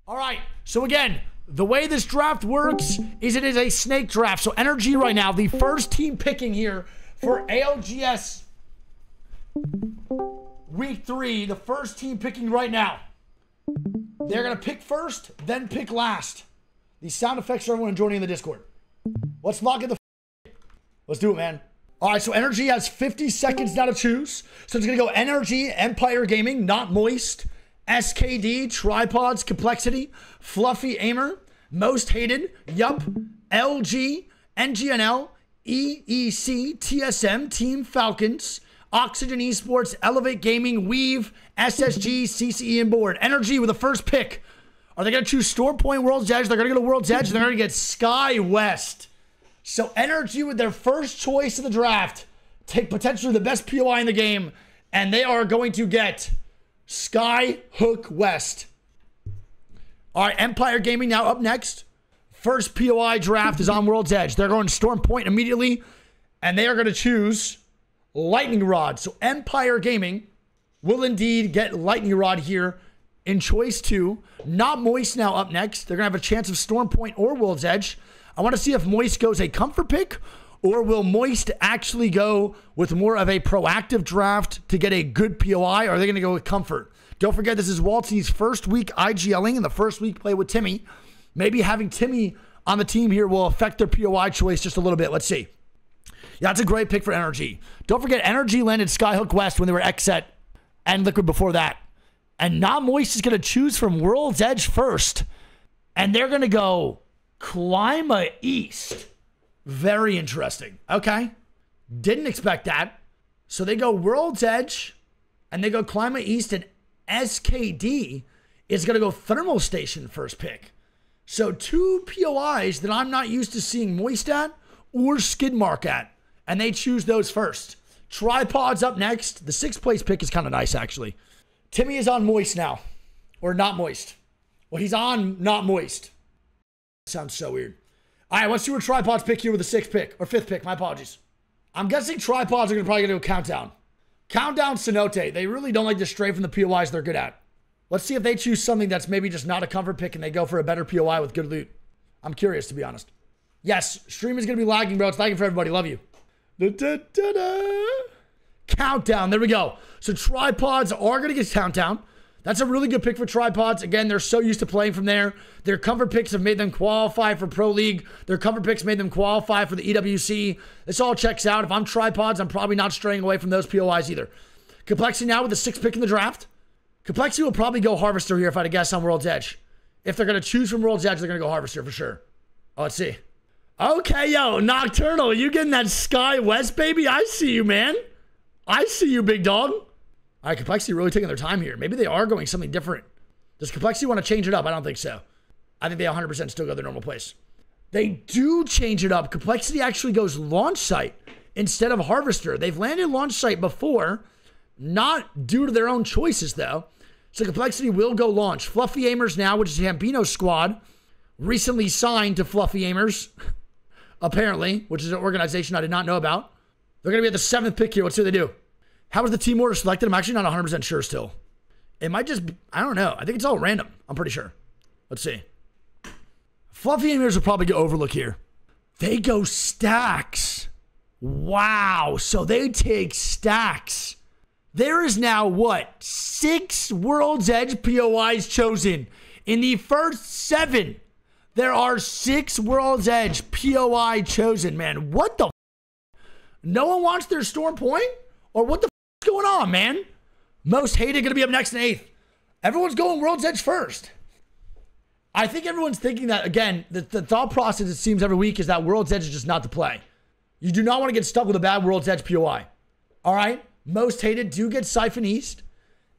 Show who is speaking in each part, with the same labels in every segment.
Speaker 1: All right, so again, the way this draft works is it is a snake draft. So NRG right now, the first team picking here for ALGS Week 3, the first team picking right now. They're going to pick first, then pick last. These sound effects for everyone joining in the Discord. Let's lock in the Let's do it, man. All right, so NRG has 50 seconds now to choose. So it's going to go NRG, Empire Gaming, Not Moist, SKD, Tripods, Complexity, Fluffy Aimer, Most Hated, Yup, LG, NGNL, EEC, TSM, Team Falcons, Oxygen Esports, Elevate Gaming, Weave, SSG, CCE, and Board. NRG with the first pick. Are they going to choose Storm Point, World's Edge? They're going to go to World's Edge. They're going to get Sky West. So NRG with their first choice of the draft take potentially the best POI in the game, and they are going to get Sky Hook West. All right, Empire Gaming now up next. First POI draft is on World's Edge. They're going to Storm Point immediately, and they are going to choose Lightning Rod. So Empire Gaming will indeed get Lightning Rod here in choice 2. Not Moist now up next. They're going to have a chance of Storm Point or World's Edge. I want to see if Moist goes a comfort pick, or will Moist actually go with more of a proactive draft to get a good POI, or are they going to go with comfort? Don't forget, this is Waltzy's first week IGLing and the first week play with Timmy. Maybe having Timmy on the team here will affect their POI choice just a little bit. Let's see. Yeah, that's a great pick for NRG. Don't forget, NRG landed Skyhook West when they were Xset and Liquid before that. And Not Moist is going to choose from World's Edge first. And they're going to go Clima East. Very interesting. Okay. Didn't expect that. So they go World's Edge and they go Clima East, and SKD is going to go Thermal Station first pick. So 2 POIs that I'm not used to seeing Moist at or Skidmark at. And they choose those first. Tripods up next. The 6th place pick is kind of nice, actually. Timmy is on Moist now. Or Not Moist. Well, he's on Not Moist. Sounds so weird. All right, let's see what Tripods pick here with the 6th pick. Or 5th pick, my apologies. I'm guessing Tripods are probably going to do a countdown. Countdown Cenote. They really don't like to stray from the POIs they're good at. Let's see if they choose something that's maybe just not a comfort pick and they go for a better POI with good loot. I'm curious, to be honest. Yes, stream is going to be lagging, bro. It's lagging for everybody. Love you. Countdown. There we go. So Tripods are going to get countdown. That's a really good pick for Tripods. Again, they're so used to playing from there. Their comfort picks have made them qualify for Pro League. Their comfort picks made them qualify for the EWC. This all checks out. If I'm Tripods, I'm probably not straying away from those POIs either. Complexity now with the 6th pick in the draft. Complexity will probably go Harvester here if I had to guess on World's Edge. If they're going to choose from World's Edge, they're going to go Harvester for sure. Oh, let's see. Okay, yo, Nocturnal, you getting that Sky West, baby? I see you, man. I see you, big dog. All right, Complexity really taking their time here. Maybe they are going something different. Does Complexity want to change it up? I don't think so. I think they 100% still go their normal place. They do change it up. Complexity actually goes Launch Site instead of Harvester. They've landed Launch Site before, not due to their own choices, though. So Complexity will go Launch. Fluffy Aimers now, which is Hambino's squad, recently signed to Fluffy Aimers, apparently, which is an organization I did not know about. They're going to be at the 7th pick here. Let's see what they do. How was the team order selected? I'm actually not 100% sure still. It might just be, I don't know. I think it's all random. I'm pretty sure. Let's see. Fluffy Aimers will probably go Overlook here. They go Stacks. Wow. So they take Stacks. There is now what? 6 World's Edge POIs chosen. In the first 7, there are 6 World's Edge POI chosen, man. What the f? No one wants their Storm Point? Or what the f is going on, man? Most Hated going to be up next in 8th. Everyone's going World's Edge first. I think everyone's thinking that, again, the thought process, it seems every week, is that World's Edge is just not the play. You do not want to get stuck with a bad World's Edge POI. All right? Most Hated do get Siphon East.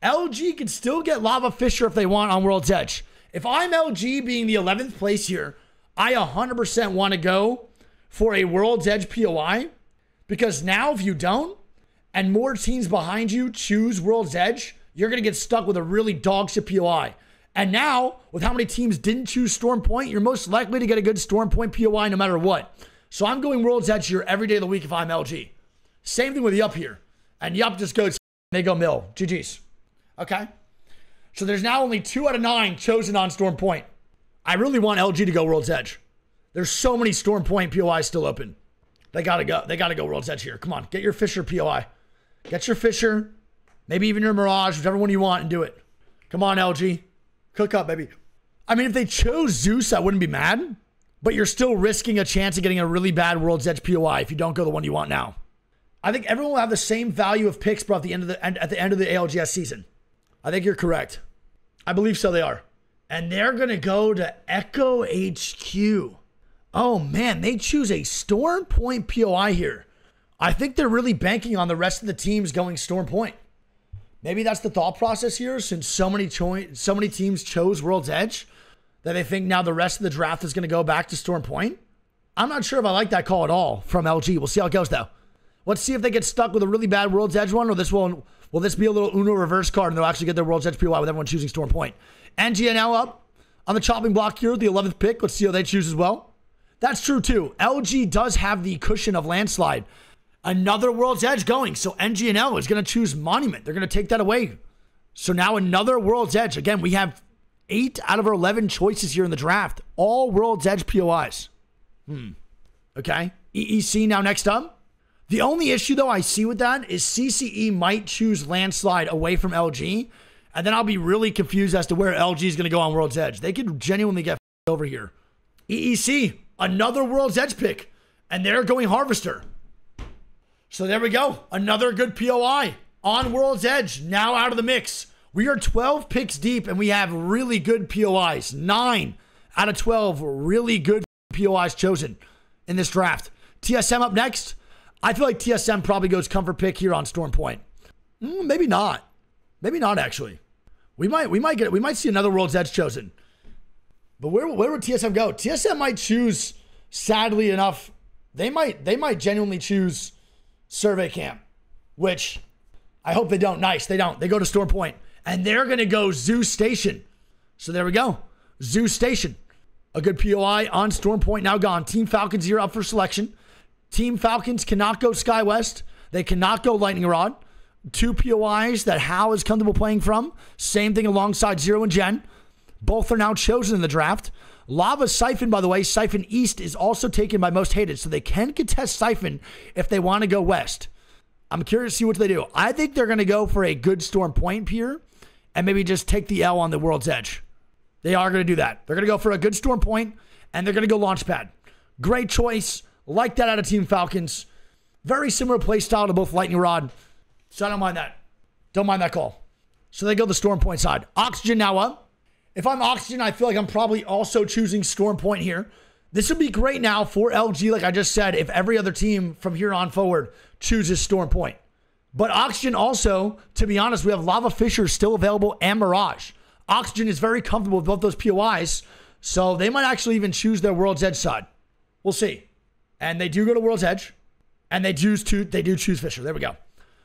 Speaker 1: LG can still get Lava Fisher if they want on World's Edge. If I'm LG being the 11th place here, I 100% want to go for a World's Edge POI, because now if you don't, and more teams behind you choose World's Edge, you're going to get stuck with a really dog shit POI. And now, with how many teams didn't choose Storm Point, you're most likely to get a good Storm Point POI no matter what. So I'm going World's Edge here every day of the week if I'm LG. Same thing with Yup here. And Yup just goes, they go Mill. GG's. Okay? So there's now only 2 out of 9 chosen on Storm Point. I really want LG to go World's Edge. There's so many Storm Point POIs still open. They gotta go. They gotta go World's Edge here. Come on, get your Fisher POI. Get your Fisher, maybe even your Mirage, whichever one you want, and do it. Come on, LG. Cook up, baby. I mean, if they chose Zeus, I wouldn't be mad. But you're still risking a chance of getting a really bad World's Edge POI if you don't go the one you want now. I think everyone will have the same value of picks, bro, at the end of the ALGS season. I think you're correct. I believe so they are. And they're going to go to Echo HQ. Oh, man, they choose a Storm Point POI here. I think they're really banking on the rest of the teams going Storm Point. Maybe that's the thought process here, since so many teams chose World's Edge, that they think now the rest of the draft is going to go back to Storm Point. I'm not sure if I like that call at all from LG. We'll see how it goes, though. Let's see if they get stuck with a really bad World's Edge one, or will this be a little Uno reverse card and they'll actually get their World's Edge POI with everyone choosing Storm Point. NGNL up on the chopping block here, the 11th pick. Let's see how they choose as well. That's true, too. LG does have the cushion of Landslide. Another World's Edge going. So NGNL is going to choose Monument. They're going to take that away. So now another World's Edge. Again, we have 8 out of our 11 choices here in the draft. All World's Edge POIs. Okay. EEC now next up. The only issue, though, I see with that is CCE might choose Landslide away from LG. And then I'll be really confused as to where LG is going to go on World's Edge. They could genuinely get over here. EEC, another World's Edge pick. And they're going Harvester. So there we go. Another good POI on World's Edge. Now out of the mix. We are 12 picks deep and we have really good POIs. 9 out of 12 really good POIs chosen in this draft. TSM up next. I feel like TSM probably goes comfort pick here on Storm Point. Maybe not. Maybe not, actually. We might see another World's Edge chosen. But where would TSM go? TSM might choose, sadly enough, they might genuinely choose Survey Camp, which I hope they don't. Nice, they don't. They go to Storm Point. And they're going to go Zeus Station. So there we go. Zeus Station. A good POI on Storm Point now gone. Team Falcons here up for selection. Team Falcons cannot go SkyWest. They cannot go Lightning Rod. 2 POIs that Hal is comfortable playing from. Same thing alongside Zero and Gen. Both are now chosen in the draft. Lava Siphon, by the way, Siphon East is also taken by Most Hated, so they can contest Siphon if they want to go West. I'm curious to see what they do. I think they're going to go for a good Storm Point here and maybe just take the L on the World's Edge. They are going to do that. They're going to go for a good Storm Point, and they're going to go Launchpad. Great choice. Like that out of Team Falcons. Very similar play style to both Lightning Rod. So I don't mind that. Don't mind that call. So they go the Storm Point side. Oxygen now up. If I'm Oxygen, I feel like I'm probably also choosing Storm Point here. This would be great now for LG, like I just said, if every other team from here on forward chooses Storm Point. But Oxygen also, to be honest, we have Lava Fisher still available and Mirage. Oxygen is very comfortable with both those POIs, so they might actually even choose their World's Edge side. We'll see. And they do go to World's Edge, and they do choose Fisher. There we go.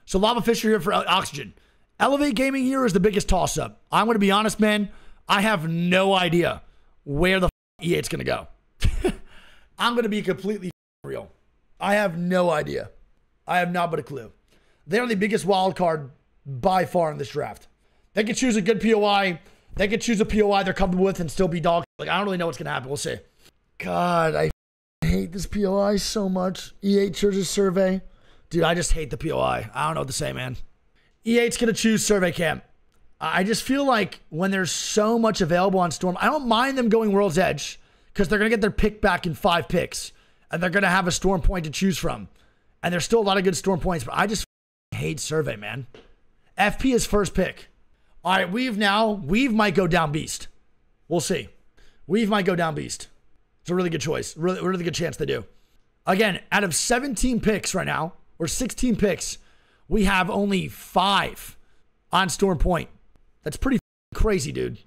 Speaker 1: So Lava Fisher here for Oxygen. Elevate Gaming here is the biggest toss-up. I'm going to be honest, man. I have no idea where the E8's going to go. I'm going to be completely real. I have no idea. I have not but a clue. They are the biggest wild card by far in this draft. They could choose a good POI. They could choose a POI they're comfortable with and still be dog. Like, I don't really know what's going to happen. We'll see. God, I hate this POI so much. E8 chooses Survey. Dude, I just hate the POI. I don't know what to say, man. E8's going to choose Survey Camp. I just feel like when there's so much available on Storm, I don't mind them going World's Edge because they're going to get their pick back in 5 picks. And they're going to have a Storm Point to choose from. And there's still a lot of good Storm Points, but I just hate Survey, man. FP is first pick. All right, Weave might go down Beast. We'll see. Weave might go down Beast. It's a really good choice. Really good chance they do. Again, out of 17 picks right now, or 16 picks, we have only 5 on Storm Point. That's pretty crazy, dude.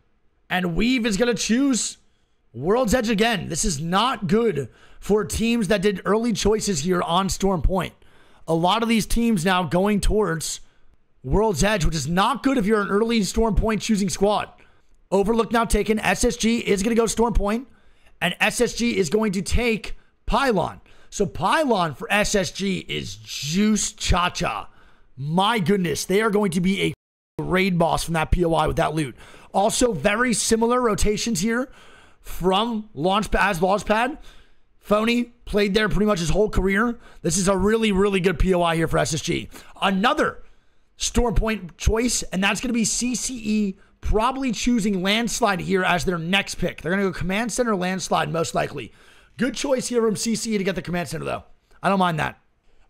Speaker 1: And Weave is going to choose World's Edge again. This is not good for teams that did early choices here on Storm Point. A lot of these teams now going towards World's Edge, which is not good if you're an early Storm Point choosing squad. Overlook now taken. SSG is going to go Storm Point, and SSG is going to take Pylon. So Pylon for SSG is juice cha-cha. My goodness, they are going to be a raid boss from that POI with that loot. Also, very similar rotations here from Launchpad. Phony played there pretty much his whole career. This is a really, really good POI here for SSG. Another Storm Point choice, and that's going to be CCE probably choosing Landslide here as their next pick. They're going to go Command Center Landslide most likely. Good choice here from CCE to get the Command Center, though. I don't mind that.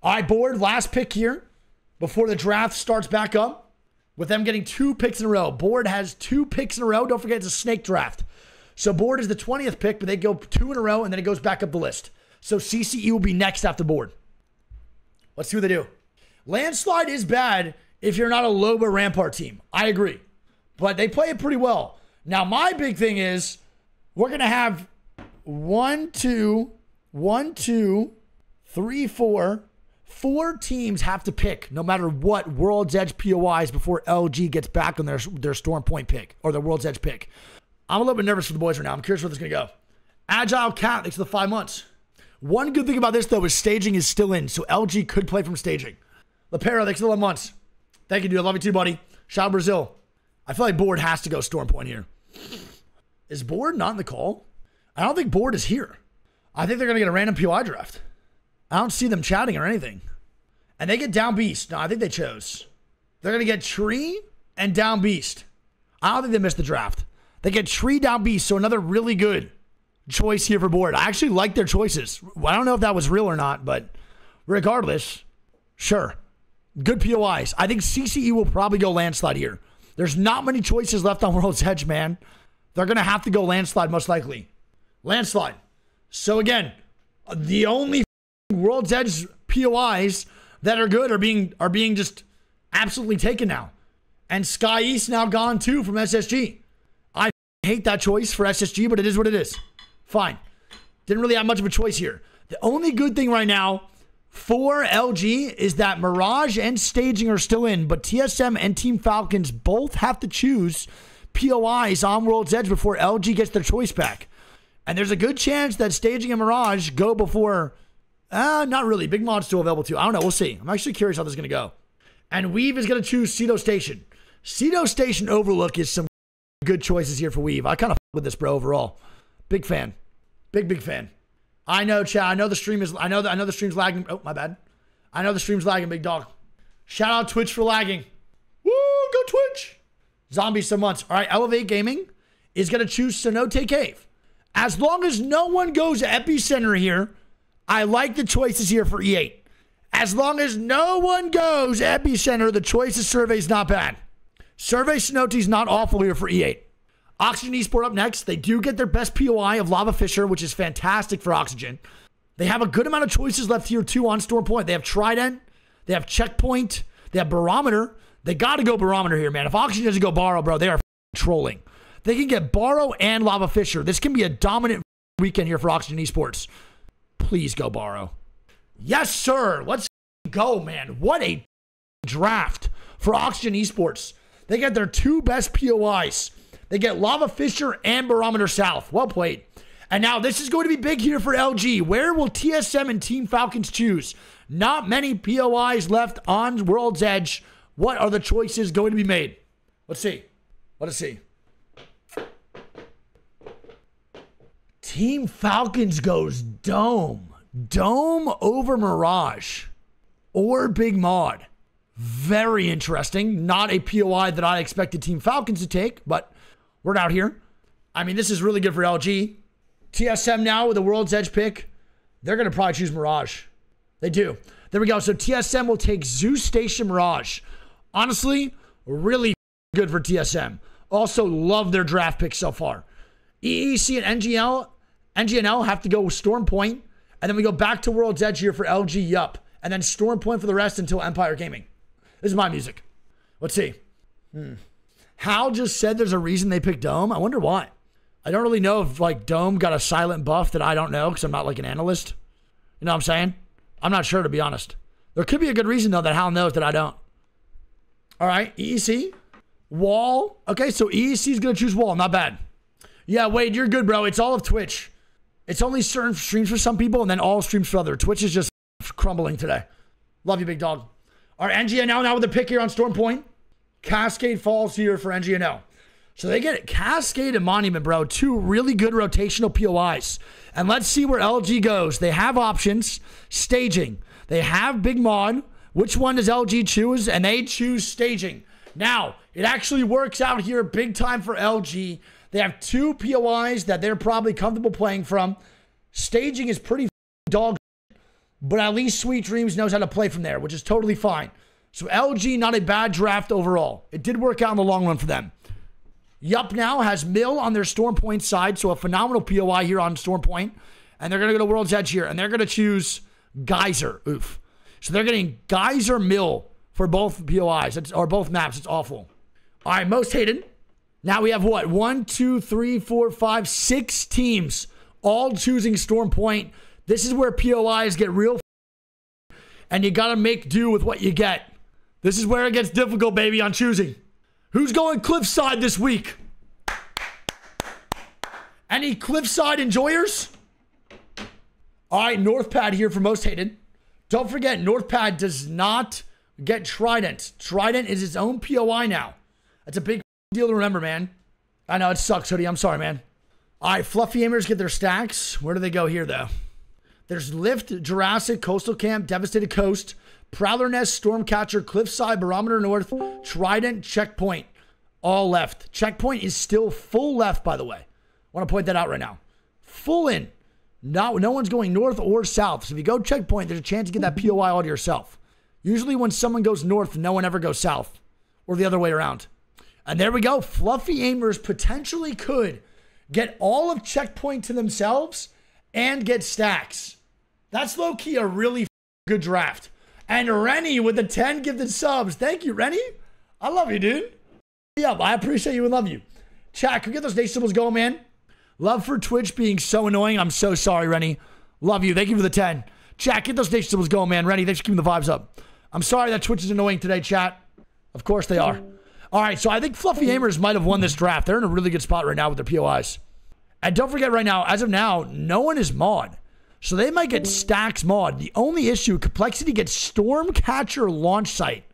Speaker 1: All right, board, last pick here before the draft starts back up with them getting 2 picks in a row. Board has 2 picks in a row. Don't forget it's a snake draft. So board is the 20th pick, but they go 2 in a row, and then it goes back up the list. So CCE will be next after board. Let's see what they do. Landslide is bad if you're not a Loba Rampart team. I agree. But they play it pretty well. Now, my big thing is we're going to have 4 teams have to pick no matter what World's Edge POIs before LG gets back on their Storm Point pick or their World's Edge pick. I'm a little bit nervous for the boys right now. I'm curious where this is going to go. Agile Cat, thanks for the 5 months. One good thing about this, though, is staging is still in, so LG could play from staging. Lapero, thanks for the 11 months. Thank you, dude. I love you too, buddy. Shout out Brazil. I feel like Board has to go Storm Point here. Is Board not in the call? I don't think Board is here. I think they're going to get a random POI draft. I don't see them chatting or anything. And they get Down Beast. No, I think they chose. They're going to get Tree and Down Beast. I don't think they missed the draft. They get Tree, Down Beast, so another really good choice here for Board. I actually like their choices. I don't know if that was real or not, but regardless, sure. Good POIs. I think CCE will probably go Landslide here. There's not many choices left on World's Edge, man. They're going to have to go Landslide most likely. Landslide. So again, the only World's Edge POIs that are good are being just absolutely taken now. And Sky East now gone too from SSG. I hate that choice for SSG, but it is what it is. Fine. Didn't really have much of a choice here. The only good thing right now for LG is that Mirage and Staging are still in, but TSM and Team Falcons both have to choose POIs on World's Edge before LG gets their choice back. And there's a good chance that Staging and Mirage go before, not really. Big Mod's still available too. I don't know. We'll see. I'm actually curious how this is going to go. And Weave is going to choose Cedo Station. Cedo Station Overlook is some good choices here for Weave. I kind of with this, bro, overall. Big fan. Big fan. I know, chat. I know the stream is. I know the stream's lagging. Oh, my bad. I know the stream's lagging, big dog. Shout out Twitch for lagging. Woo, go Twitch. Zombie some months. All right, Elevate Gaming is gonna choose Cenote Cave. As long as no one goes Epicenter here, I like the choices here for E8. As long as no one goes Epicenter, the choices survey is not bad. Survey Cenote is not awful here for E8. Oxygen Esport up next. They do get their best POI of Lava Fisher, which is fantastic for Oxygen. They have a good amount of choices left here, too, on Storm Point. They have Trident. They have Checkpoint. They have Barometer. They got to go Barometer here, man. If Oxygen doesn't go Borrow, bro, they are trolling. They can get Borrow and Lava Fisher. This can be a dominant weekend here for Oxygen Esports. Please go Borrow. Yes, sir. Let's go, man. What a draft for Oxygen Esports. They get their 2 best POIs. They get Lava Fisher and Barometer South. Well played. And now this is going to be big here for LG. Where will TSM and Team Falcons choose? Not many POIs left on World's Edge. What are the choices going to be made? Let's see. Let us see. Team Falcons goes Dome. Dome over Mirage. Or Big Mod. Very interesting. Not a POI that I expected Team Falcons to take, but we're out here. I mean, this is really good for LG. TSM now with the World's Edge pick. They're going to probably choose Mirage. They do. There we go. So TSM will take Zeus Station Mirage. Honestly, really good for TSM. Also, love their draft pick so far. EEC and NGNL have to go with Storm Point. And then we go back to World's Edge here for LG Yup. And then Storm Point for the rest until Empire Gaming. This is my music. Let's see. Hal just said there's a reason they picked Dome. I wonder why. I don't really know if like Dome got a silent buff that I don't know because I'm not like an analyst. You know what I'm saying? I'm not sure, to be honest. There could be a good reason though that Hal knows that I don't. All right, EEC. Wall. Okay, so EEC is going to choose Wall. Not bad. Yeah, Wade, you're good, bro. It's all of Twitch. It's only certain streams for some people and then all streams for other. Twitch is just crumbling today. Love you, big dog. All right, NGNL now with the pick here on Storm Point. Cascade falls here for NGNL. So they get Cascade and Monument, bro. 2 really good rotational POIs. And let's see where LG goes. They have options. Staging. They have Big Mod. Which one does LG choose? And they choose Staging. Now, it actually works out here big time for LG. They have 2 POIs that they're probably comfortable playing from. Staging is pretty dog, but at least Sweet Dreams knows how to play from there, which is totally fine. So LG, not a bad draft overall. It did work out in the long run for them. Yup now has Mill on their Storm Point side, so a phenomenal POI here on Storm Point. And they're going to go to World's Edge here, and they're going to choose Geyser. Oof. So they're getting Geyser Mill for both POIs, or both maps. It's awful. All right, most hated. Now we have what? 1, 2, 3, 4, 5, 6 teams all choosing Storm Point. This is where POIs get real, and you got to make do with what you get. This is where it gets difficult, baby, on choosing. Who's going Cliffside this week? Any Cliffside enjoyers? All right, Northpad here for most hated. Don't forget, Northpad does not get Trident. Trident is its own POI now. That's a big deal to remember, man. I know, it sucks, Hoodie. I'm sorry, man. All right, Fluffy Aimers get their stacks. Where do they go here, though? There's Lift, Jurassic, Coastal Camp, Devastated Coast, Prowler Nest, Stormcatcher, Cliffside, Barometer North, Trident, Checkpoint. All left. Checkpoint is still full left, by the way. I want to point that out right now. Full in. No one's going north or south. So if you go Checkpoint, there's a chance to get that POI all to yourself. Usually when someone goes north, no one ever goes south. Or the other way around. And there we go. Fluffy Aimers potentially could get all of Checkpoint to themselves and get stacks. That's low-key a really good draft. And Rennie with the 10 gifted subs. Thank you, Rennie. I love you, dude. Yeah, I appreciate you and love you. Chat, can we get those nation symbols going, man? Love for Twitch being so annoying. I'm so sorry, Rennie. Love you. Thank you for the 10. Chat, get those nation symbols going, man. Rennie, thanks for keeping the vibes up. I'm sorry that Twitch is annoying today, chat. Of course they are. All right, so I think Fluffy Aimers might have won this draft. They're in a really good spot right now with their POIs. And don't forget right now, as of now, no one is mod. So they might get Stacks mod. The only issue, Complexity gets Stormcatcher launch site.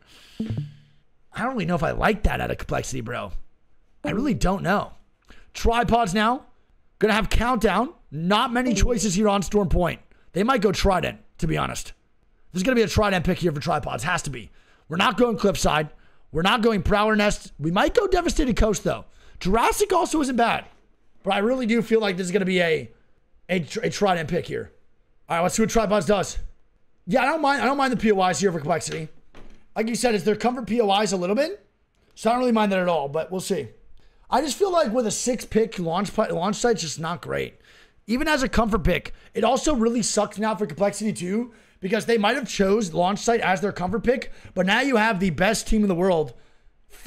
Speaker 1: I don't really know if I like that out of Complexity, bro. I really don't know. Tripods now. Gonna have Countdown. Not many choices here on Storm Point. They might go Trident, to be honest. There's gonna be a Trident pick here for Tripods. Has to be. We're not going Cliffside. We're not going Prowler Nest. We might go Devastated Coast, though. Jurassic also isn't bad. But I really do feel like this is gonna be a Trident pick here. All right, let's see what Tripods does. Yeah, I don't mind the POIs here for Complexity. Like you said, it's their comfort POIs a little bit. So I don't really mind that at all, but we'll see. I just feel like with a 6-pick launch site, it's just not great. Even as a comfort pick, it also really sucks now for Complexity too, because they might have chose launch site as their comfort pick, but now you have the best team in the world,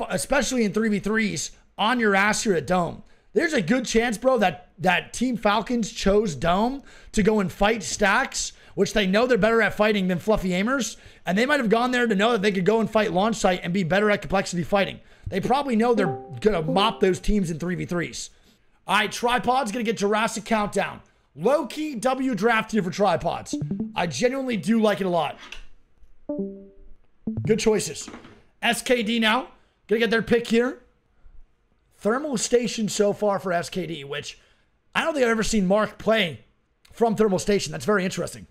Speaker 1: especially in 3v3s, on your ass here at Dome. There's a good chance, bro, that Team Falcons chose Dome to go and fight Stacks, which they know they're better at fighting than Fluffy Aimers. And they might have gone there to know that they could go and fight launch site and be better at Complexity fighting. They probably know they're going to mop those teams in 3v3s. All right, Tripod's going to get Jurassic Countdown. Low-key W draft here for Tripods. I genuinely do like it a lot. Good choices. SKD now. Going to get their pick here. Thermal Station so far for SKD, which I don't think I've ever seen Mark play from Thermal Station. That's very interesting.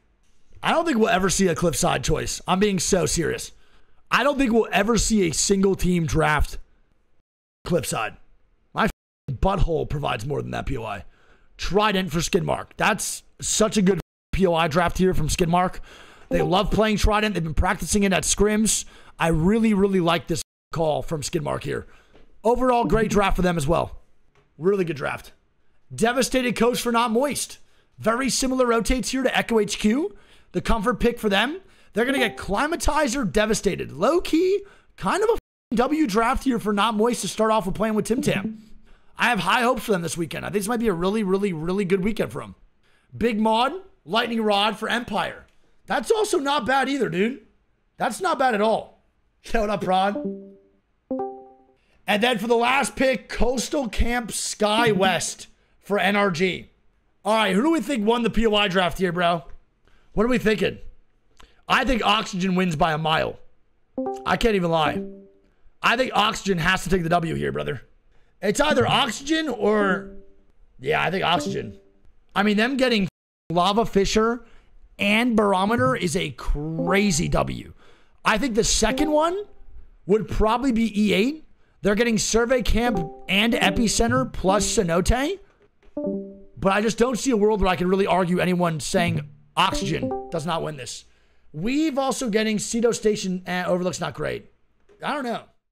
Speaker 1: I don't think we'll ever see a Cliffside choice. I'm being so serious. I don't think we'll ever see a single team draft Cliffside. My butthole provides more than that POI. Trident for Skidmark. That's such a good POI draft here from Skidmark. They love playing Trident. They've been practicing it at scrims. I really, really like this call from Skidmark here. Overall, great draft for them as well. Really good draft. Devastated Coast for Not Moist. Very similar rotates here to Echo HQ. The comfort pick for them. They're going to get Climatizer Devastated. Low-key, kind of a W draft here for Not Moist to start off with playing with Tim Tam. I have high hopes for them this weekend. I think this might be a really, really, really good weekend for them. Big Mod, Lightning Rod for Empire. That's also not bad either, dude. That's not bad at all. Shout out, Prod. And then for the last pick, Coastal Camp Sky West for NRG. All right, who do we think won the POI draft here, bro? What are we thinking? I think Oxygen wins by a mile. I can't even lie. I think Oxygen has to take the W here, brother. It's either Oxygen or... Yeah, I think Oxygen. I mean, them getting Lava Fisher and Barometer is a crazy W. I think the second one would probably be E8. They're getting Survey Camp and Epicenter plus Cenote. But I just don't see a world where I can really argue anyone saying Oxygen does not win this. We've also getting Cedo Station and Overlook's not great. I don't know.